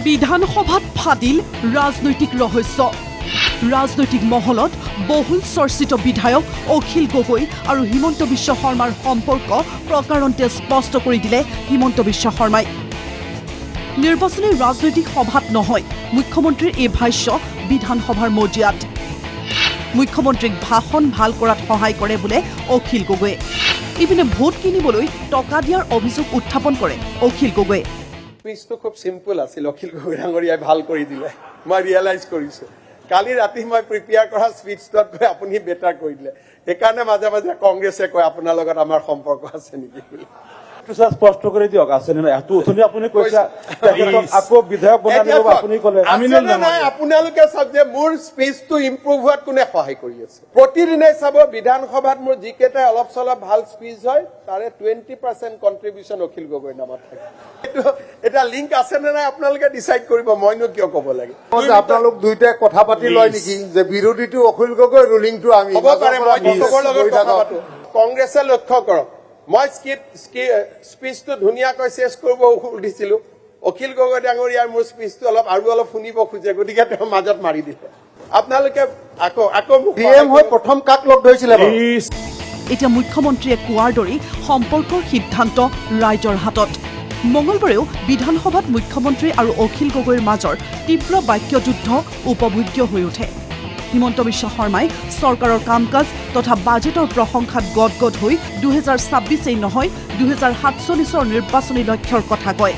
বিধানসভাত ফাদিল ৰাজনৈতিক ৰহস্য ৰাজনৈতিক মহলত বহুল চৰ্চিত বিধায়ক অখিল গগৈ আৰু হিমন্ত বিশ্ব শৰ্মাৰ সম্পৰ্ক প্ৰকাৰণতে স্পষ্ট কৰি দিলে হিমন্ত বিশ্ব শৰ্মাই নিৰ্বাচনী ৰাজনৈতিক সভাত নহয় মুখ্যমন্ত্ৰীৰ এই ভাষ্য বিধানসভাৰ মজিয়াত মুখ্যমন্ত্ৰীক ভাষণ ভাল কৰাত সহায় কৰে বোলে অখিল গগৈ ইপিনে ভোট কিনিবলৈ টকা দিয়াৰ অভিযোগ উত্থাপন কৰে অখিল গগৈ স্পিচটো খুব সিম্পল আছিল অখিল গগৈ ডাঙৰীয়াই ভাল কৰি দিলে মই ৰিয়েলাইজ কৰিছো কালি ৰাতি মই প্ৰিপেয়াৰ কৰা স্পিচটোত গৈ আপুনি বেটাৰ কৰি দিলে সেইকাৰণে মাজে মাজে কংগ্ৰেছে কয় আপোনাৰ লগত আমাৰ সম্পৰ্ক আছে নেকি স্পষ্ট কৰি দিয়ক আছে নে নাই এটো অথনি আপুনি কৈছা আকৌ বিধায়ক বনাই দিব আপুনি ক'লে আমি নাই আপোনালোকে চাওক যে মোৰ স্পিচটো ইম্প্ৰুভ হোৱাত কোনে সহায় কৰি আছে প্ৰতিদিনে চাব বিধানসভাত মোৰ যিকেইটা অলপ চলপ ভাল স্পিচ হয় তাৰে 20% কন্ট্ৰিবিউশন অখিল গগৈৰ নামত থাকে এটা লিংক আছে নে নাই আপোনালোকে ডিসাইড কৰিব মইনো কিয় ক'ব লাগে আপোনালোক দুইটাই কথা পাতি লয় নেকি যে বিৰোধীটো অখিল গগৈ ৰুলিংটো আমি হ'ব পাৰে মই কংগ্ৰেছৰ লগত কথা পাতো কংগ্ৰেছে লক্ষ্য কৰক মই স্পিচটো ধুনীয়াকৈ চেছ কৰিব দিছিলো অখিল গগৈ ডাঙৰীয়াৰ মোৰ স্পিচটো আৰু অলপ শুনিব খোজে গতিকে তেওঁ মাজত মাৰি দিলে আপোনালোকে আকৌ পিএম হৈ প্ৰথম কাক লগ ধৰিছিলে এতিয়া মুখ্যমন্ত্ৰীয়ে কোৱাৰ দৰে সম্পৰ্কৰ সিদ্ধান্ত ৰাইজৰ হাতত মঙলবাৰেও বিধানসভাত মুখ্যমন্ত্ৰী আৰু অখিল গগৈৰ মাজৰ তীব্ৰ বাক্যযুদ্ধ উপভোগ্য হৈ উঠে হিমন্ত বিশ্ব শৰ্মাই চৰকাৰৰ কাম কাজ তথা বাজেটৰ প্ৰশংসাত গদগদ হৈ 2026 নহয় 2047 নিৰ্বাচনী লক্ষ্যৰ কথা কয়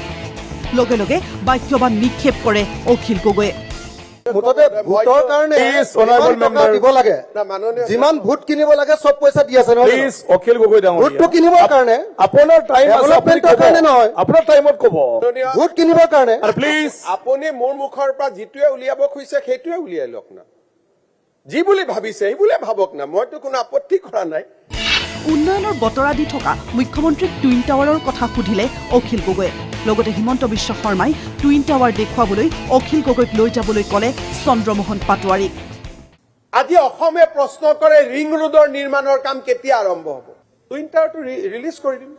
লগে লগে বাক্যবান নিক্ষেপ কৰে অখিল গগৈয়ে মুঠতে ভোটৰ কাৰণে দিব লাগে যিমান ভোট কিনিব লাগে সব পইচা দি আছে নহয় অখিল গগৈ ডাঙৰীয়া ভোটটো কিনিবৰ কাৰণে আপোনাৰ টাইম আছে ডেভেলপমেণ্টৰ কাৰণে নহয় আপোনাৰ টাইমত ক'ব ভোট কিনিবৰ কাৰণে আৰু প্লিজ আপুনি মোৰ মুখৰ পৰা যিটোৱে উলিয়াব খুজিছে সেইটোৱে উলিয়াই লওক না যি বুলি ভাবিছে এই বুলি ভাবক না মইতো কোনো আপত্তি কৰা নাই উন্নয়নৰ বতৰা দি থকা মুখ্যমন্ত্ৰীক টুইন টাৱাৰৰ কথা সুধিলে অখিল গগৈয়ে লগতে হিমন্ত বিশ্ব শৰ্মাই টুইন টাৱাৰ দেখুৱাবলৈ অখিল গগৈক লৈ যাবলৈ ক'লে চন্দ্ৰমোহন পাটোৱাৰীক আজি অসমে প্ৰশ্ন কৰে ৰিং ৰোডৰ নিৰ্মাণৰ কাম কেতিয়া আৰম্ভ হ'ব টুইন টাৱাৰটো ৰিলিজ কৰি দিম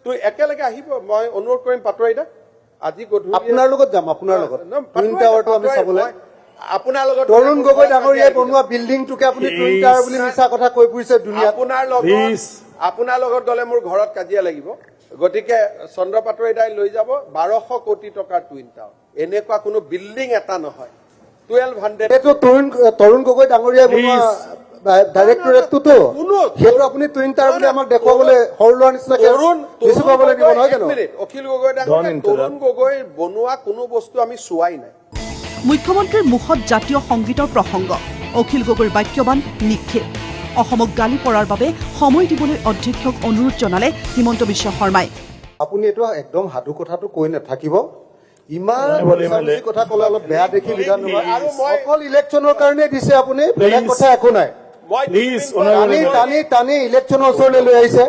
তুই একেলগে আহিব মই অনুৰোধ কৰিম পাটোৱাৰীক আজি গধূলি আপোনাৰ লগত যাম আপোনাৰ লগত টুইন টাৱাৰটো আমি চাবলৈ আপোনাৰ লগত তৰুণ গগৈ ডাঙৰীয়াই বনোৱা বিল্ডিংটোকে আপুনি টুইন টাৱাৰ বুলি মিছা কথা কৈ ফুৰিছে দুনিয়াত আপোনাৰ লগত গ'লে মোৰ ঘৰত কাজিয়া লাগিব গতিকে চন্দ্ৰ পাটোৱাৰী দাই লৈ যাব 1200 কোটি টকাৰ টুইন টাৱাৰ এনেকুৱা কোনো বিল্ডিং এটা নহয় 1200 এইটো তৰুণ গগৈ ডাঙৰীয়াই বনোৱা ডাইৰেক্টৰেটটোতো সেইটো আপুনি টুইন টাৱাৰ বুলি আমাক দেখুৱাবলৈ সৰু ল'ৰা নিচিনাকে দেখুৱাবলৈ দিব নহয় জানো অখিল গগৈ ডাঙৰীয়া তৰুণ গগৈ বনোৱা কোনো বস্তু আমি চোৱাই নাই মুখ্যমন্ত্ৰীৰ মুখত জাতীয় সংগীতৰ প্ৰসংগ অখিল গগৈৰ বাক্যবান নিক্ষেপ অসমক গালি পৰাৰ বাবে সময় দিবলৈ অধ্যক্ষক অনুৰোধ জনালে হিমন্ত বিশ্ব শৰ্মাই আপুনি এইটো একদম সাধু কথাটো কৈ নাথাকিব ইমান কথা ক'লে অলপ বেয়া দেখি বিধানসভা অকল ইলেকশ্যনৰ কাৰণে দিছে আপুনি বেলেগ কথা একো নাই টানি ইলেকশ্যনৰ ওচৰলৈ লৈ আহিছে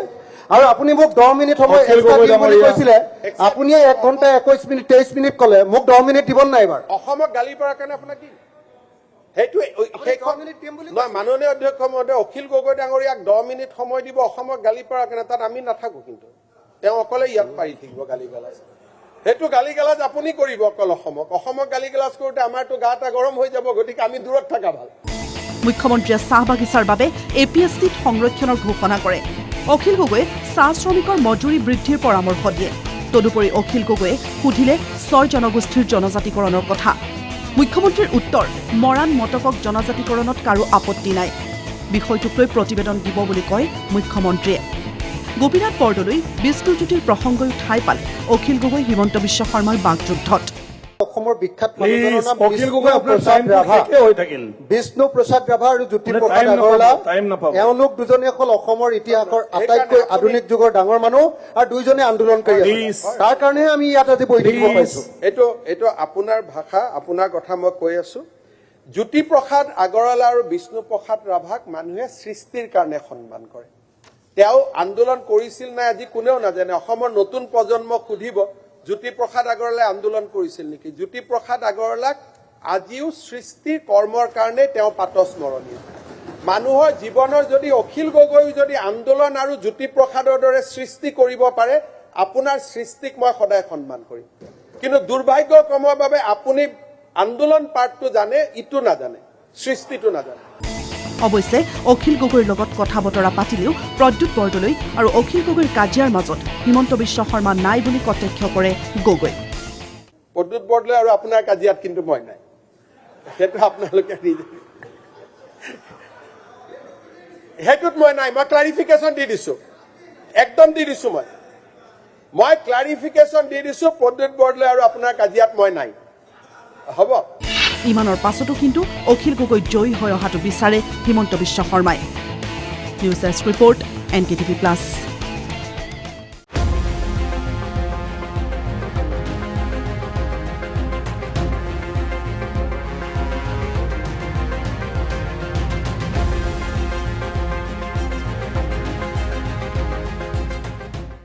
আৰু আপুনি মোক 10 মিনিট সময় এক্সট্ৰা দিম বুলি কৈছিলে আপুনি 1 ঘণ্টা 21 মিনিট 23 মিনিট ক'লে মোক 10 মিনিট দিব নাই এবাৰ অসমক গালি পৰাৰ কাৰণে আপোনাৰ কি সেইটো মাননীয় অধ্যক্ষ মহোদয় অখিল গগৈ ডাঙৰীয়াক 10 মিনিট সময় দিব অসমক গালি পৰাৰ কাৰণে তাত আমি নাথাকো কিন্তু তেওঁ অকলে ইয়াত পাৰি থাকিব গালি গালাজ সেইটো গালি গালাজ আপুনি কৰিব অকল অসমক গালি গালাজ কৰোঁতে আমাৰতো গাটা গৰম হৈ যাব গতিকে আমি দূৰত থকা ভাল মুখ্যমন্ত্ৰীয়ে চাহ বাগিচাৰ বাবে এপিএছচিত সংৰক্ষণৰ ঘোষণা কৰে অখিল গগৈয়ে চাহ শ্ৰমিকৰ মজুৰি বৃদ্ধিৰ পৰামৰ্শ দিয়ে তদুপৰি অখিল গগৈয়ে সুধিলে 6 জনগোষ্ঠীৰ জনজাতিকৰণৰ কথা মুখ্যমন্ত্ৰীৰ উত্তৰ মৰাণ মটকক জনজাতিকৰণত কাৰো আপত্তি নাই বিষয়টোক লৈ প্ৰতিবেদন দিব বুলি কয় মুখ্যমন্ত্ৰীয়ে গোপীনাথ বৰদলৈ বিষ্ণুজ্যোতিৰ প্ৰসংগই ঠাই পালে অখিল গগৈ হিমন্ত বিশ্ব শৰ্মাৰ বাকযুদ্ধত অসমৰ বিখ্যাত বিষ্ণু প্ৰসাদ ৰাভা আৰু জ্যোতি প্ৰসাদ আগৰৱালা এওঁলোক দুজনে অকল অসমৰ ইতিহাসৰ আটাইতকৈ আধুনিক যুগৰ ডাঙৰ মানুহ আৰু দুইজনে আন্দোলনকাৰী তাৰ কাৰণে আমি ইয়াত আজি বহি থাকিব পাইছো এইটো আপোনাৰ ভাষা আপোনাৰ কথা মই কৈ আছো জ্যোতি প্ৰসাদ আগৰৱালা আৰু বিষ্ণু প্ৰসাদ ৰাভাক মানুহে সৃষ্টিৰ কাৰণে সন্মান কৰে তেওঁ আন্দোলন কৰিছিল নাই আজি কোনেও নাজানে অসমৰ নতুন প্ৰজন্মক সুধিব জ্যোতি প্ৰসাদ আগৰৱালাই আন্দোলন কৰিছিল নেকি জ্যোতি প্ৰসাদ আগৰৱালাক আজিও সৃষ্টিৰ কৰ্মৰ কাৰণে তেওঁ পাতস্মৰণীয় মানুহৰ জীৱনৰ যদি অখিল গগৈ যদি আন্দোলন আৰু জ্যোতি প্ৰসাদৰ দৰে সৃষ্টি কৰিব পাৰে আপোনাৰ সৃষ্টিক মই সদায় সন্মান কৰিম কিন্তু দুৰ্ভাগ্যক্ৰমভাৱে আপুনি আন্দোলন পাৰ্টটো জানে, ইটো নাজানে, সৃষ্টিটো নাজানে। অৱশ্যে অখিল গগৈৰ লগত কথা বতৰা পাতিলেও প্ৰদ্যুৎ বৰদলৈ আৰু অখিল গগৈৰ কাজিয়াৰ মাজত হিমন্ত বিশ্ব শৰ্মা নাই বুলি কটাক্ষ কৰে গগৈ। প্ৰদ্যুৎ বৰদলৈ আৰু আপোনাৰ কাজিয়াত কিন্তু মই নাই, সেইটো আপোনালোকে সেইটোত মই নাই। মই ক্লাৰিফিকেশ্যন দি দিছো, একদম দি দিছো। মই ক্লাৰিফিকেশ্যন দি দিছো, প্ৰদ্যুৎ বৰদলৈ আৰু আপোনাৰ কাজিয়াত মই নাই। হ'ব। ইমানৰ পাছতো কিন্তু অখিল গগৈ জয়ী হৈ অহাটো বিচাৰে হিমন্ত বিশ্ব শৰ্মাই। News desk report, NKTV+।